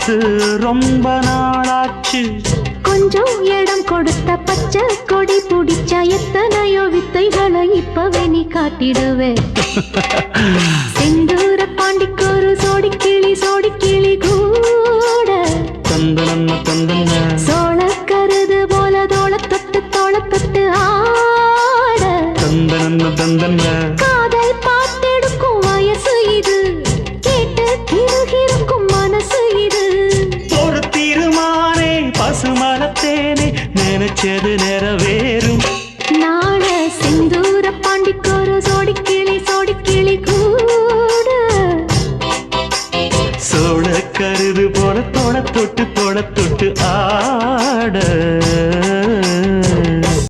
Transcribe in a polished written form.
பார்த்து ரொம்ப நாளாச்சு. கொஞ்சம் இடம் கொடுத்த பச்சை கொடி பிடிச்சா எத்தனையோ வித்தைகளை இப்பவே நீ காட்டிடுவே. செந்தூர பாண்டிக்கு ஒரு சோடி கிளி கூட தந்தன தந்தன சோழ கருது போல தோள தொட்டு ஆட தந்தன தந்தன காதல் பார்த்தெடுக்கும் வயசு இது, கேட்டு திருகிருக்கும் மனசு இது. ஒரு தீர்மானே பசுமரத்தேனே நினைச்சது நிறைவேறும். நாள செந்தூர பாண்டிக்கு ஒரு சோடி கிளி கூட சோழ கருது போல தோள தொட்டு